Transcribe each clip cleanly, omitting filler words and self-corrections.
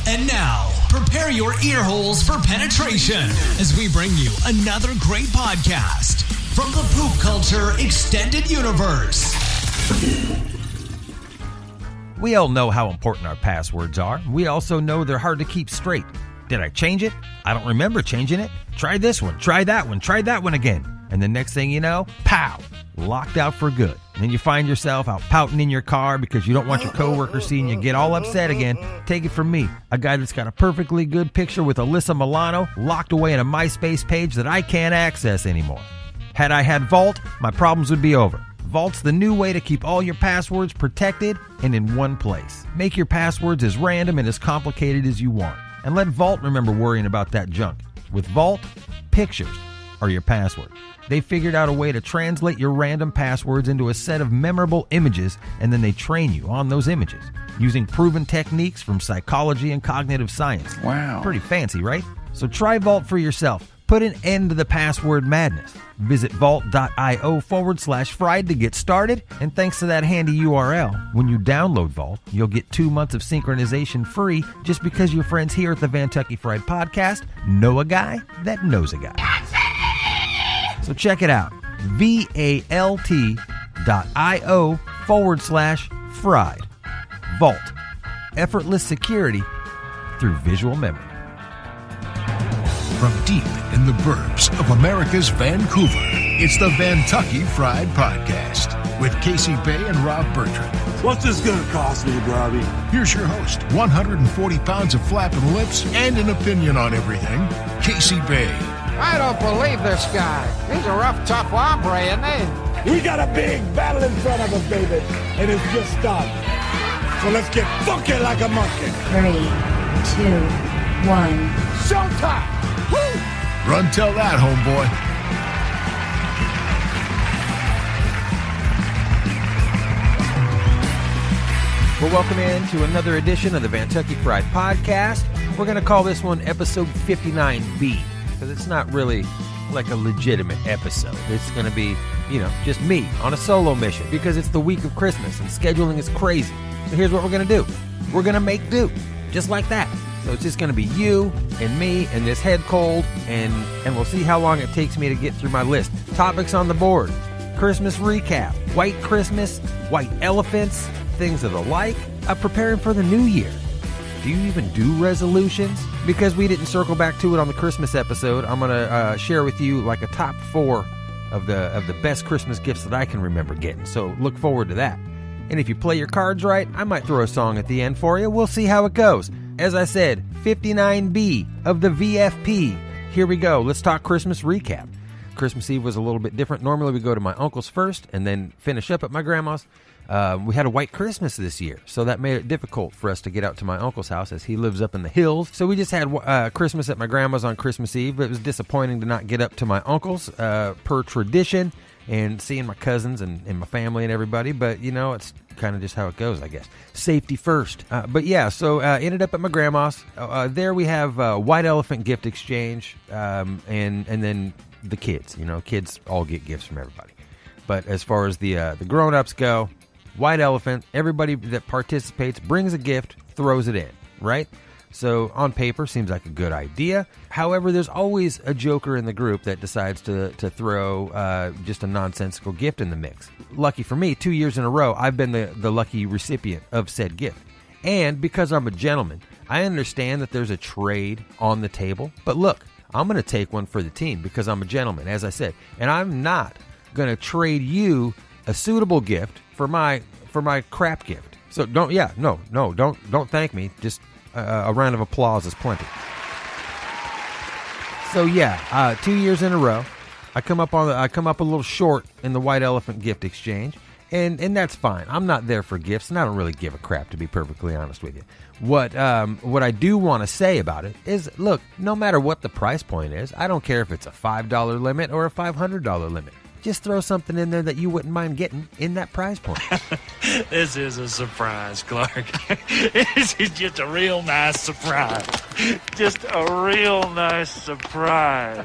And now, prepare your ear holes for penetration as we bring you another great podcast from the Poop Culture Extended Universe. We all know how important our passwords are. We also know they're hard to keep straight. Did I change it? I don't remember changing it. Try this one, try that one again. And the next thing you know, pow, locked out for good. And then you find yourself out pouting in your car because you don't want your coworkers seeing you get all upset again. Take it from me, a guy that's got a perfectly good picture with Alyssa Milano locked away in a MySpace page that I can't access anymore. Had I had Vault, my problems would be over. Vault's the new way to keep all your passwords protected and in one place. Make your passwords as random and as complicated as you want. And let Vault remember worrying about that junk. With Vault, pictures are your password. They figured out a way to translate your random passwords into a set of memorable images, and then they train you on those images using proven techniques from psychology and cognitive science. Wow. Pretty fancy, right? So try Vault for yourself. Put an end to the password madness. Visit vault.io/fried to get started. And thanks to that handy URL, when you download Vault, you'll get 2 months of synchronization free just because your friends here at the Vantucky Fried Podcast know a guy that knows a guy. So check it out. VALT.io/fried. Vault. Effortless security through visual memory. From deep in the burbs of America's Vancouver, it's the Vantucky Fried Podcast with Casey Bay and Rob Bertrand. What's this gonna cost me, Robbie? Here's your host, 140 pounds of flapping lips and an opinion on everything, Casey Bay. I don't believe this guy. He's a rough, tough hombre, isn't he? We got a big battle in front of us, baby, and it's just started. So let's get funky like a monkey. 3, 2, 1. Showtime! Woo! Run tell that, homeboy. Well, welcome in to another edition of the Vantucky Fried Podcast. We're going to call this one episode 59B because it's not really like a legitimate episode. It's going to be, just me on a solo mission because it's the week of Christmas and scheduling is crazy. So here's what we're going to do. We're going to make do, just like that. So it's just going to be you and me and this head cold, and we'll see how long it takes me to get through my list. Topics on the board: Christmas recap, white Christmas, white elephants, things of the like. Preparing for the new year. Do you even do resolutions? Because we didn't circle back to it on the Christmas episode, I'm going to share with you like a top 4 of the best Christmas gifts that I can remember getting. So look forward to that. And if you play your cards right, I might throw a song at the end for you. We'll see how it goes. As I said, 59B of the VFP. Here we go. Let's talk Christmas recap. Christmas Eve was a little bit different. Normally we go to my uncle's first and then finish up at my grandma's. We had a white Christmas this year, so that made it difficult for us to get out to my uncle's house as he lives up in the hills. So we just had Christmas at my grandma's on Christmas Eve. It was disappointing to not get up to my uncle's per tradition and seeing my cousins and my family and everybody. But, it's kind of just how it goes, I guess. Safety first. But yeah, so ended up at my grandma's. There we have White Elephant gift exchange and then the kids. Kids all get gifts from everybody. But as far as the grown-ups go, White Elephant, everybody that participates brings a gift, throws it in, right? So on paper, seems like a good idea. However, there's always a joker in the group that decides to throw just a nonsensical gift in the mix. Lucky for me, 2 years in a row, I've been the lucky recipient of said gift. And because I'm a gentleman, I understand that there's a trade on the table. But look, I'm going to take one for the team because I'm a gentleman, as I said. And I'm not going to trade you a suitable gift for my crap gift. So don't thank me. Just a round of applause is plenty. So yeah, 2 years in a row, I come up a little short in the White Elephant gift exchange, and that's fine. I'm not there for gifts, and I don't really give a crap, to be perfectly honest with you. What I do want to say about it is, look, no matter what the price point is, I don't care if it's a $5 limit or a $500 limit. Just throw something in there that you wouldn't mind getting in that price point. This is a surprise, Clark. This is just a real nice surprise. Just a real nice surprise.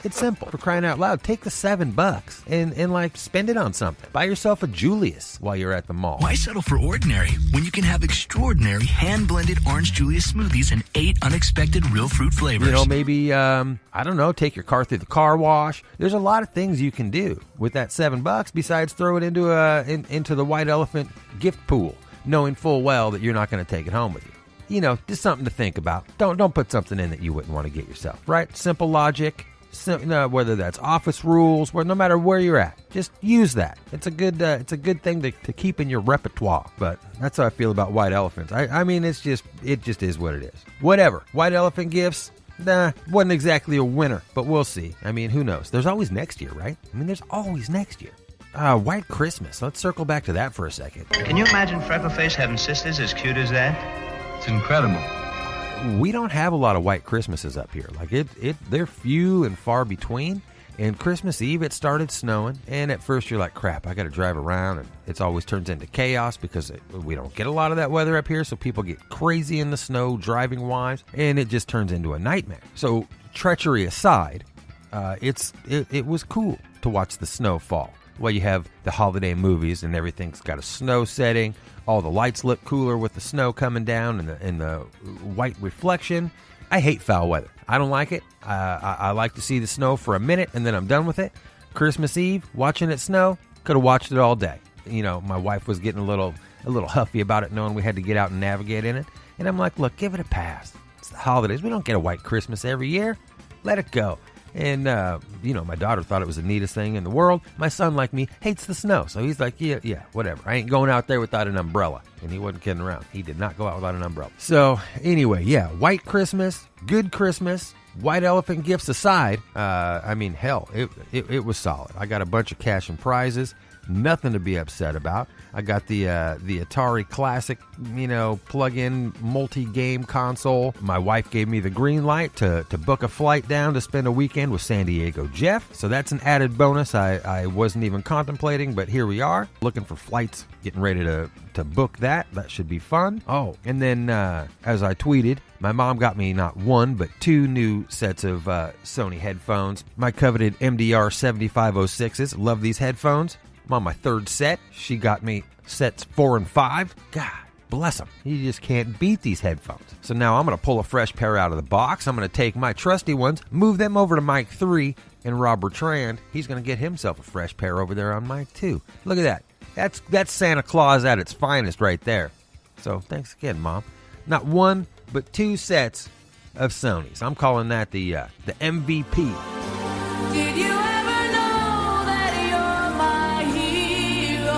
It's simple. For crying out loud, take the $7 and like spend it on something. Buy yourself a Julius while you're at the mall. Why settle for ordinary when you can have extraordinary hand-blended orange Julius smoothies and 8 unexpected real fruit flavors? You know, maybe, I don't know, take your car through the car wash. There's a lot of things you can do with that $7 besides throw it into the White Elephant gift pool, knowing full well that you're not going to take it home with you. You know, just something to think about. Don't put something in that you wouldn't want to get yourself, right? Simple logic, whether that's office rules, no matter where you're at, just use that. It's a good thing to keep in your repertoire. But that's how I feel about white elephants. I mean, it just is what it is. Whatever. White elephant gifts, wasn't exactly a winner, but we'll see. I mean, who knows? There's always next year, right? I mean, there's always next year. White Christmas. Let's circle back to that for a second. Can you imagine Freckleface having sisters as cute as that? It's incredible. We don't have a lot of white Christmases up here. Like they're few and far between. And Christmas Eve, it started snowing. And at first you're like, crap, I got to drive around. And it always turns into chaos because we don't get a lot of that weather up here. So people get crazy in the snow driving wise. And it just turns into a nightmare. So treachery aside, it was cool to watch the snow fall. Well, you have the holiday movies and everything's got a snow setting. All the lights look cooler with the snow coming down and the white reflection. I hate foul weather. I don't like it. I like to see the snow for a minute and then I'm done with it. Christmas Eve, watching it snow, could have watched it all day. You know, my wife was getting a little huffy about it, knowing we had to get out and navigate in it. And I'm like, look, give it a pass. It's the holidays. We don't get a white Christmas every year. Let it go. And, my daughter thought it was the neatest thing in the world. My son, like me, hates the snow. So he's like, yeah, whatever. I ain't going out there without an umbrella. And he wasn't kidding around. He did not go out without an umbrella. So anyway, yeah, white Christmas, good Christmas, white elephant gifts aside. Hell, it was solid. I got a bunch of cash and prizes. Nothing to be upset about. I got the Atari Classic, plug-in multi-game console. My wife gave me the green light to book a flight down to spend a weekend with San Diego Jeff. So that's an added bonus I wasn't even contemplating, but here we are. Looking for flights, getting ready to book that. That should be fun. Oh, and then as I tweeted, my mom got me not one, but 2 new sets of Sony headphones. My coveted MDR 7506s. Love these headphones. I'm on my 3rd set. She got me sets 4 and 5. God bless them. You just can't beat these headphones. So now I'm going to pull a fresh pair out of the box. I'm going to take my trusty ones, move them over to mic 3, and Rob Bertrand, he's going to get himself a fresh pair over there on mic 2. Look at that. That's Santa Claus at its finest right there. So thanks again, Mom. Not 1, but 2 sets of Sonys. I'm calling that the MVP. Did you ever know that you're my hero?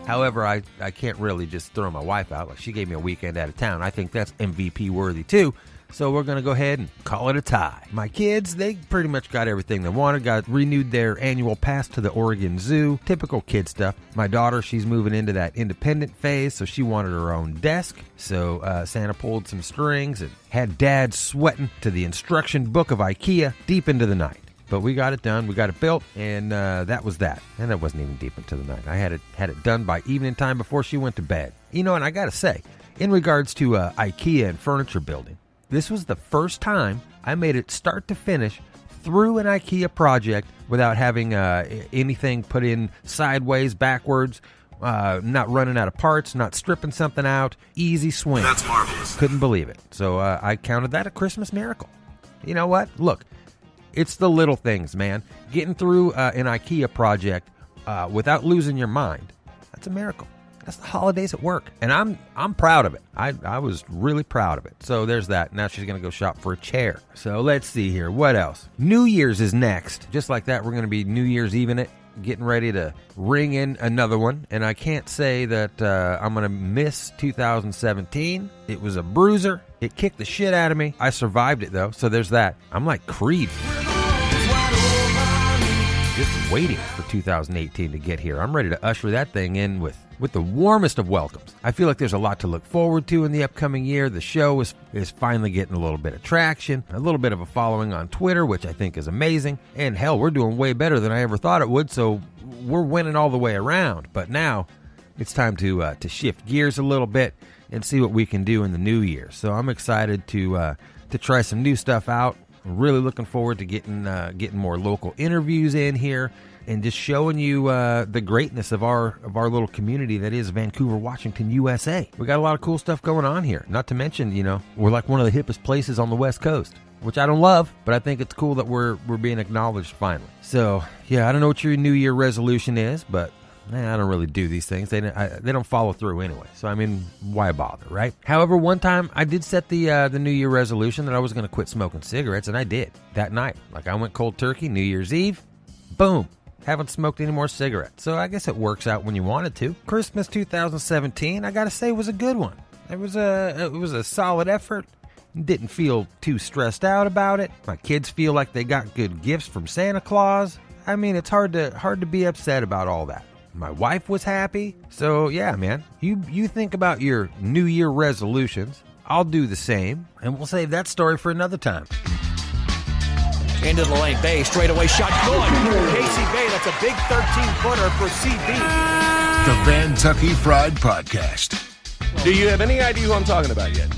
However, I can't really just throw my wife out. Like, she gave me a weekend out of town. I think that's MVP worthy too. So we're going to go ahead and call it a tie. My kids, they pretty much got everything they wanted. Got renewed their annual pass to the Oregon Zoo. Typical kid stuff. My daughter, she's moving into that independent phase, so she wanted her own desk. So Santa pulled some strings and had Dad sweating to the instruction book of IKEA deep into the night. But we got it done. We got it built, and that was that. And it wasn't even deep into the night. I had it done by evening time before she went to bed. And I got to say, in regards to IKEA and furniture building, this was the first time I made it start to finish through an IKEA project without having anything put in sideways, backwards, not running out of parts, not stripping something out. Easy swing. That's marvelous. Couldn't believe it. So I counted that a Christmas miracle. You know what? Look, it's the little things, man. Getting through an IKEA project without losing your mind, that's a miracle. That's the holidays at work. And I'm proud of it. I was really proud of it. So there's that. Now she's going to go shop for a chair. So let's see here. What else? New Year's is next. Just like that, we're going to be New Year's Eve in it. Getting ready to ring in another one. And I can't say that I'm going to miss 2017. It was a bruiser. It kicked the shit out of me. I survived it, though. So there's that. I'm like Creed. Just waiting for 2018 to get here. I'm ready to usher that thing in with the warmest of welcomes. I feel like there's a lot to look forward to in the upcoming year. The show is finally getting a little bit of traction, a little bit of a following on Twitter, which I think is amazing. And hell, we're doing way better than I ever thought it would, so we're winning all the way around. But now, it's time to shift gears a little bit and see what we can do in the new year. So I'm excited to try some new stuff out. I'm really looking forward to getting more local interviews in here and just showing you the greatness of our little community that is Vancouver, Washington, USA. We got a lot of cool stuff going on here. Not to mention, we're like one of the hippest places on the West Coast, which I don't love, but I think it's cool that we're being acknowledged finally. So, yeah, I don't know what your New Year resolution is, but I don't really do these things. They don't follow through anyway. So, I mean, why bother, right? However, one time I did set the New Year resolution that I was going to quit smoking cigarettes, and I did that night. Like, I went cold turkey, New Year's Eve, boom. Haven't smoked any more cigarettes. So I guess it works out when you want it to. Christmas 2017, I gotta say, was a good one. It was a solid effort. Didn't feel too stressed out about it. My kids feel like they got good gifts from Santa Claus. I mean, it's hard to be upset about all that. My wife was happy. So yeah, man, you think about your New Year resolutions. I'll do the same, and we'll save that story for another time. Into the lane, Bay, straightaway shot, good. Casey Bay, that's a big 13-footer for CB. The Vantucky Fried Podcast. Do you have any idea who I'm talking about yet?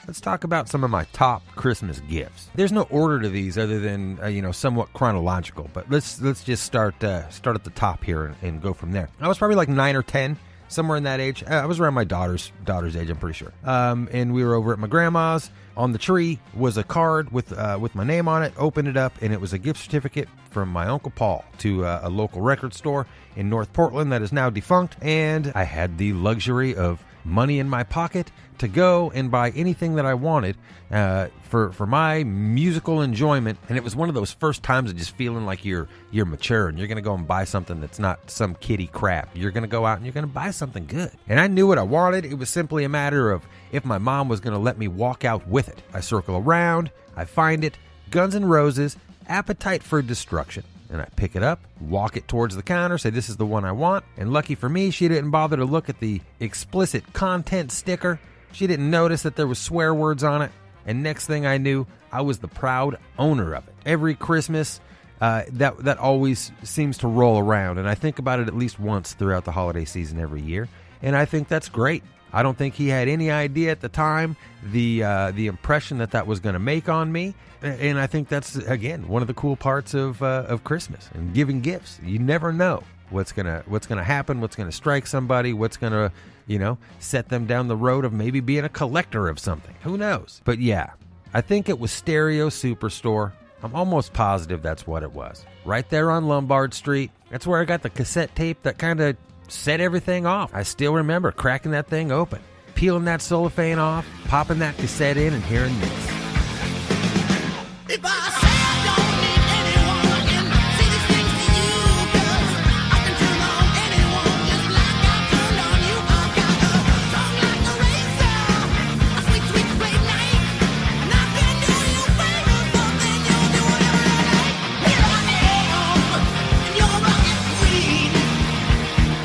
Let's talk about some of my top Christmas gifts. There's no order to these other than somewhat chronological, but let's just start at the top here and go from there. I was probably like 9 or 10. Somewhere in that age. I was around my daughter's age, I'm pretty sure. And we were over at my grandma's. On the tree was a card with my name on it. Opened it up, and it was a gift certificate from my Uncle Paul to a local record store in North Portland that is now defunct. And I had the luxury of money in my pocket to go and buy anything that I wanted for my musical enjoyment. And it was one of those first times of just feeling like you're mature and you're going to go and buy something that's not some kiddie crap. You're going to go out and you're going to buy something good. And I knew what I wanted. It was simply a matter of if my mom was going to let me walk out with it. I circle around, I find it, Guns N' Roses, Appetite for Destruction. And I pick it up, walk it towards the counter, say this is the one I want. And lucky for me, she didn't bother to look at the explicit content sticker. She didn't notice that there was swear words on it. And next thing I knew, I was the proud owner of it. Every Christmas, that always seems to roll around. And I think about it at least once throughout the holiday season every year. And I think that's great. I don't think he had any idea at the time the impression that was going to make on me. And I think that's, again, one of the cool parts of Christmas and giving gifts. You never know what's gonna happen, what's gonna strike somebody, what's gonna set them down the road of maybe being a collector of something. Who knows? But yeah, I think it was Stereo Superstore. I'm almost positive that's what it was. Right there on Lombard Street. That's where I got the cassette tape that kind of set everything off. I still remember cracking that thing open, peeling that cellophane off, popping that cassette in, and hearing this. If I say I don't need anyone and say these things to you, girls, I can turn on anyone just like I turned on you. I've got a tongue like a razor, a sweet, sweet great night, and I can do you favors, but then you'll do whatever I like. Here I am, and you're a rocket queen.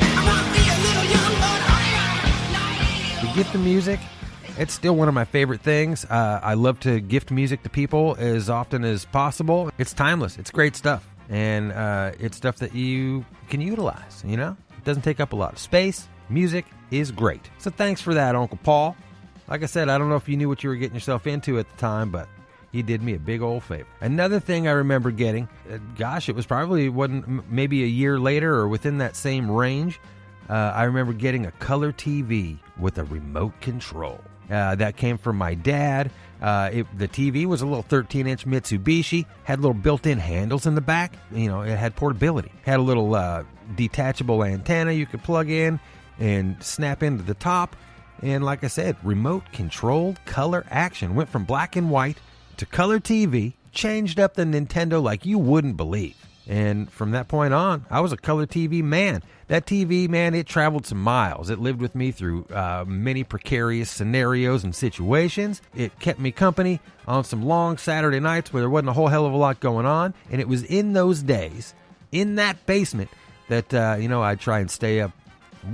I might be a little young, but honey, The gift of music, it's still one of my favorite things. I love to gift music to people as often as possible. It's timeless. It's great stuff. And it's stuff that you can utilize, It doesn't take up a lot of space. Music is great. So thanks for that, Uncle Paul. Like I said, I don't know if you knew what you were getting yourself into at the time, but he did me a big old favor. Another thing I remember getting, it was probably maybe a year later or within that same range. I remember getting a color TV with a remote control. That came from my dad. The TV was a little 13-inch Mitsubishi, had little built-in handles in the back. It had portability. Had a little detachable antenna you could plug in and snap into the top. And like I said, remote-controlled color action. Went from black and white to color TV, changed up the Nintendo like you wouldn't believe. And from that point on, I was a color TV man. That TV, man, it traveled some miles. It lived with me through many precarious scenarios and situations. It kept me company on some long Saturday nights where there wasn't a whole hell of a lot going on. And it was in those days, in that basement, that, I'd try and stay up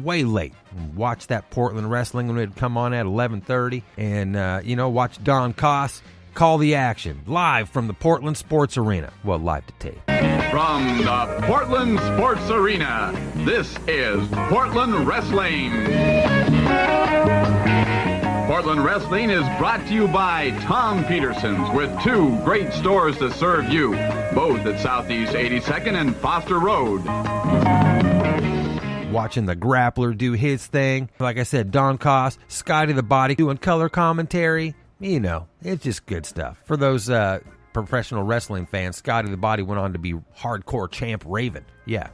way late and watch that Portland wrestling when it would come on at 11:30 and, watch Don Koss call the action live from the Portland Sports Arena. Well, live to tape. From the Portland Sports Arena, This is Portland Wrestling. Portland Wrestling is brought to you by Tom Peterson's, with 2 great stores to serve you, both at Southeast 82nd and Foster Road. Watching the Grappler do his thing. Like I said, Don Koss, Scotty the Body doing color commentary. You know, it's just good stuff. For those professional wrestling fans, Scotty the Body went on to be hardcore champ Raven. Yeah.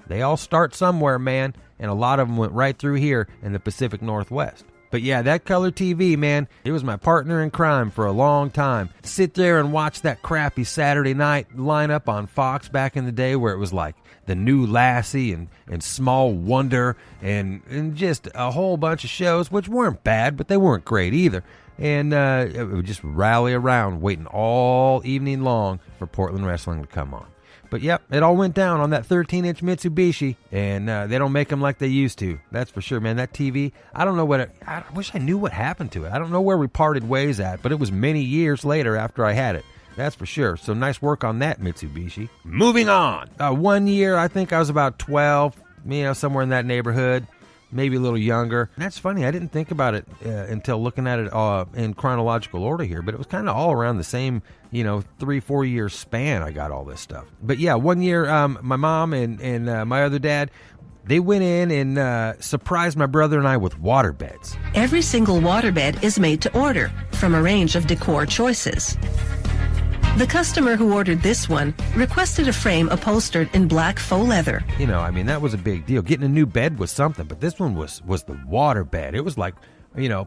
They all start somewhere, man, and a lot of them went right through here in the Pacific Northwest. But yeah, that color TV, man, it was my partner in crime for a long time. Sit there and watch that crappy Saturday night lineup on Fox back in the day where it was like The New Lassie and Small Wonder and just a whole bunch of shows, which weren't bad, but they weren't great either. And it would just rally around waiting all evening long for Portland Wrestling to come on. But yep, it all went down on that 13-inch Mitsubishi, and they don't make them like they used to. That's for sure, man. That TV, I don't know I wish I knew what happened to it. I don't know where we parted ways at, but it was many years later after I had it. That's for sure. So nice work on that, Mitsubishi. Moving on. 1 year, I think I was about 12, somewhere in that neighborhood. Maybe a little younger. And that's funny. I didn't think about it until looking at it in chronological order here, but it was kind of all around the same, 3-4 year span I got all this stuff. But yeah, 1 year, my mom and my other dad, they went in and surprised my brother and I with waterbeds. Every single waterbed is made to order from a range of decor choices. The customer who ordered this one requested a frame upholstered in black faux leather. That was a big deal. Getting a new bed was something, but this one was the water bed. It was like,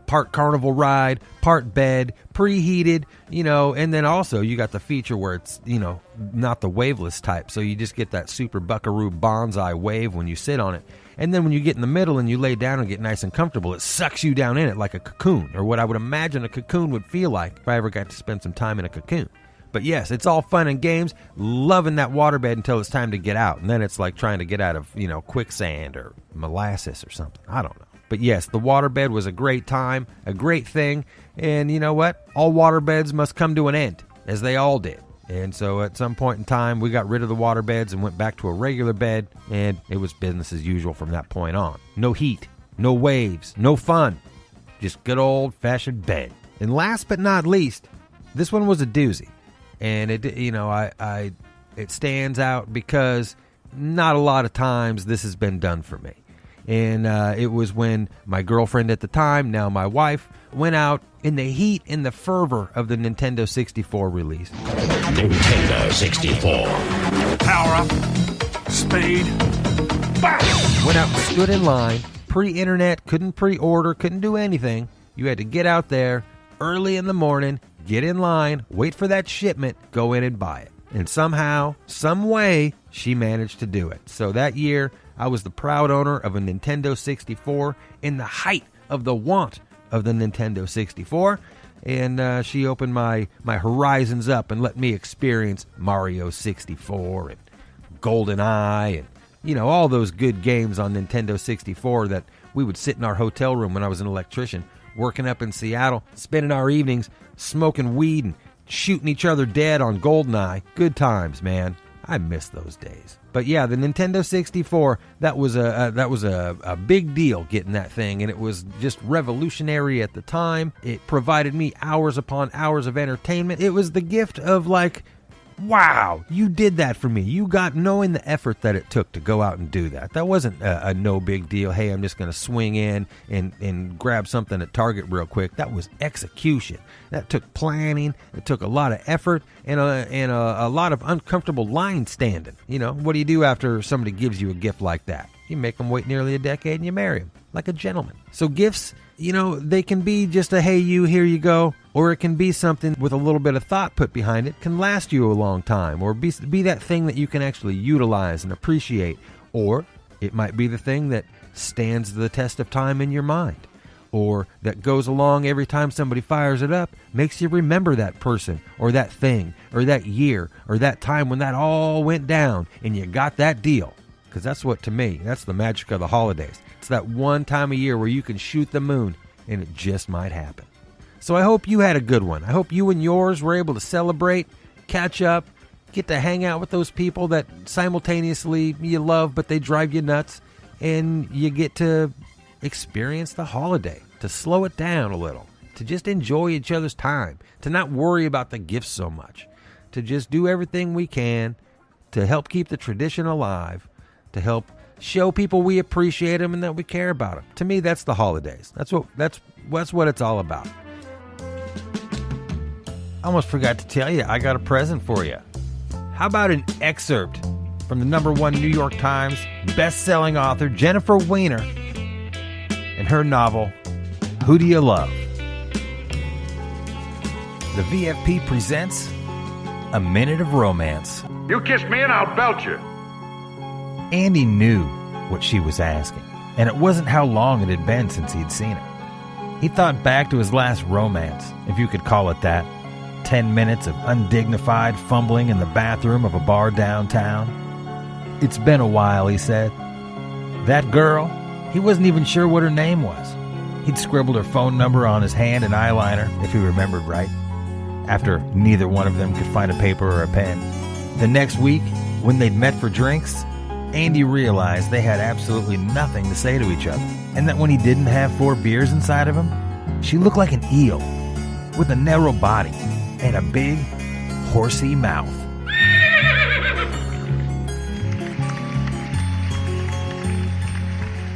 part carnival ride, part bed, preheated, and then also you got the feature where it's, not the waveless type. So you just get that super buckaroo bonsai wave when you sit on it. And then when you get in the middle and you lay down and get nice and comfortable, it sucks you down in it like a cocoon, or what I would imagine a cocoon would feel like if I ever got to spend some time in a cocoon. But yes, it's all fun and games, loving that waterbed until it's time to get out. And then it's like trying to get out of, quicksand or molasses or something. I don't know. But yes, the waterbed was a great time, a great thing. And you know what? All waterbeds must come to an end, as they all did. And so at some point in time, we got rid of the waterbeds and went back to a regular bed. And it was business as usual from that point on. No heat, no waves, no fun. Just good old-fashioned bed. And last but not least, this one was a doozy. And it stands out because not a lot of times this has been done for me. And it was when my girlfriend at the time, now my wife, went out in the heat and the fervor of the Nintendo 64 release. Nintendo 64. Power up. Speed. Bow. Went out and stood in line, pre-internet, couldn't pre-order, couldn't do anything. You had to get out there early in the morning, get in line, wait for that shipment, go in and buy it. And somehow, some way, she managed to do it. So that year, I was the proud owner of a Nintendo 64 in the height of the want of the Nintendo 64. And she opened my horizons up and let me experience Mario 64 and GoldenEye and, all those good games on Nintendo 64 that we would sit in our hotel room when I was an electrician, working up in Seattle, spending our evenings smoking weed and shooting each other dead on GoldenEye. Good times, man. I miss those days. But yeah, the Nintendo 64, that was a big deal getting that thing, and it was just revolutionary at the time. It provided me hours upon hours of entertainment. It was the gift of like, wow, you did that for me. You got knowing the effort that it took to go out and do that. That wasn't a no big deal. Hey, I'm just going to swing in and grab something at Target real quick. That was execution. That took planning. It took a lot of effort and a lot of uncomfortable line standing. What do you do after somebody gives you a gift like that? You make them wait nearly a decade and you marry them like a gentleman. So gifts, they can be just a, hey, here you go. Or it can be something with a little bit of thought put behind it, can last you a long time, or be that thing that you can actually utilize and appreciate. Or it might be the thing that stands the test of time in your mind, or that goes along every time somebody fires it up, makes you remember that person, or that thing, or that year, or that time when that all went down and you got that deal. Because that's what, to me, that's the magic of the holidays. It's that one time a year where you can shoot the moon, and it just might happen. So I hope you had a good one. I hope you and yours were able to celebrate, catch up, get to hang out with those people that simultaneously you love, but they drive you nuts. And you get to experience the holiday, to slow it down a little, to just enjoy each other's time, to not worry about the gifts so much, to just do everything we can to help keep the tradition alive, to help show people we appreciate them and that we care about them. To me, that's the holidays. That's what it's all about. I almost forgot to tell you, I got a present for you. How about an excerpt from the #1 New York Times best-selling author Jennifer Weiner and her novel, Who Do You Love? The VFP presents A Minute of Romance. You kiss me and I'll belt you. Andy knew what she was asking, and it wasn't how long it had been since he'd seen her. He thought back to his last romance, if you could call it that. 10 minutes of undignified fumbling in the bathroom of a bar downtown. It's been a while, he said. That girl, he wasn't even sure what her name was. He'd scribbled her phone number on his hand in eyeliner, if he remembered right, after neither one of them could find a paper or a pen. The next week, when they'd met for drinks, Andy realized they had absolutely nothing to say to each other, and that when he didn't have 4 beers inside of him, she looked like an eel, with a narrow body and a big, horsey mouth.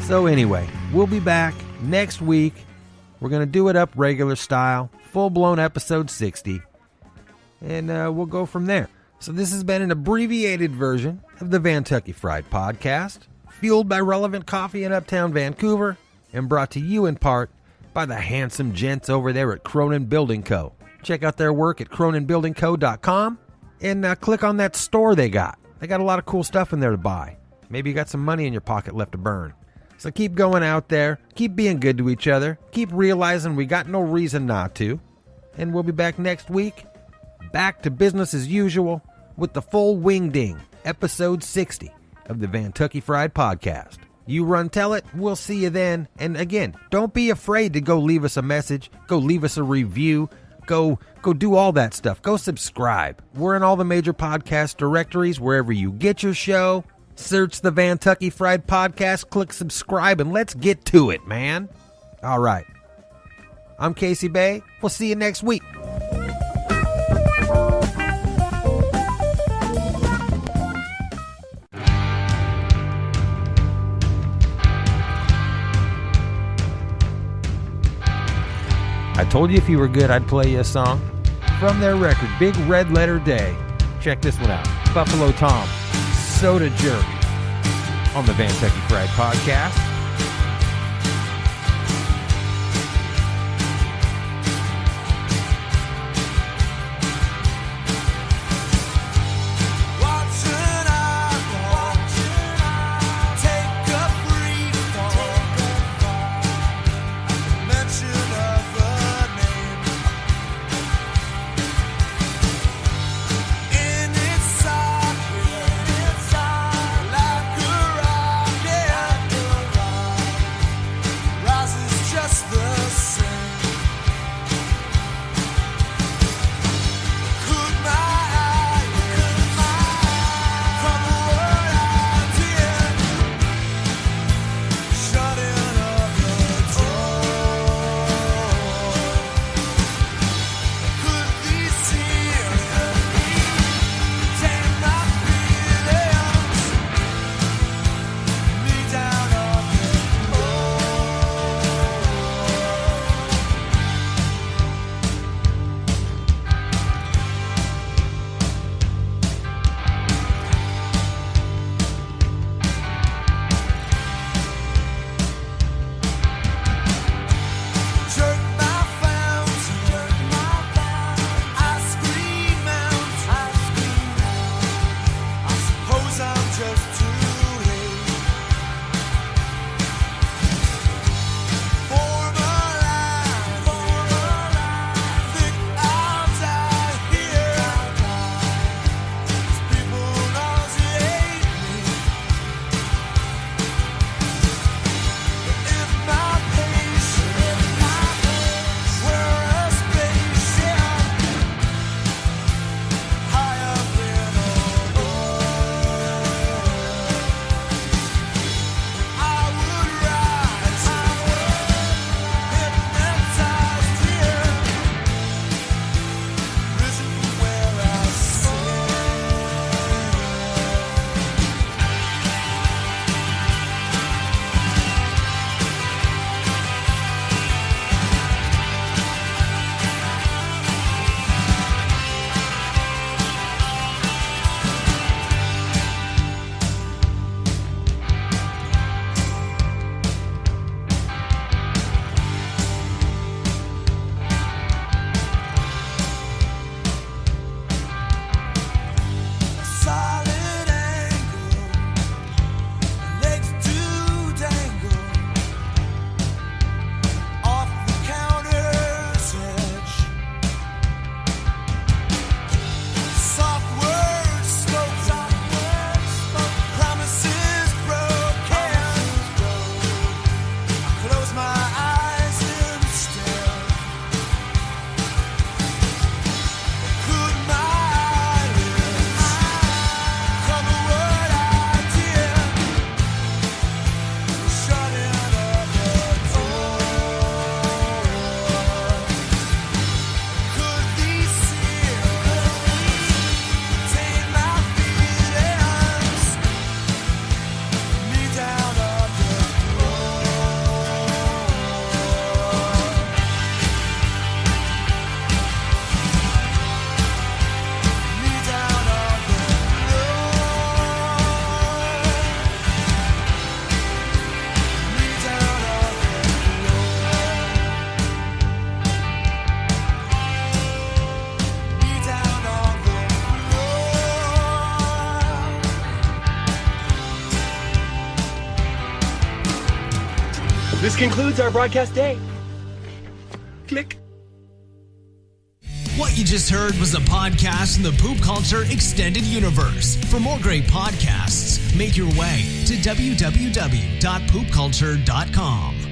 So anyway, we'll be back next week. We're going to do it up regular style, full-blown episode 60, and we'll go from there. So this has been an abbreviated version of the Vantucky Fried Podcast, fueled by relevant coffee in Uptown Vancouver, and brought to you in part by the handsome gents over there at Cronin Building Co. Check out their work at croninbuildingco.com and click on that store they got. They got a lot of cool stuff in there to buy. Maybe you got some money in your pocket left to burn. So keep going out there, keep being good to each other, keep realizing we got no reason not to. And we'll be back next week, back to business as usual, with the full wing-ding, episode 60 of the Vantucky Fried Podcast. You run tell it, we'll see you then. And again, don't be afraid to go leave us a message, go leave us a review, go do all that stuff. Go subscribe. We're in all the major podcast directories, wherever you get your show. Search the Vantucky Fried Podcast, click subscribe, and let's get to it, man. All right. I'm Casey Bay. We'll see you next week. I told you if you were good, I'd play you a song from their record, Big Red Letter Day. Check this one out. Buffalo Tom, Soda Jerk, on the Vantucky Fried Podcast. concludes our broadcast day. Click. What you just heard was a podcast in the Poop Culture Extended Universe. For more great podcasts, make your way to www.poopculture.com.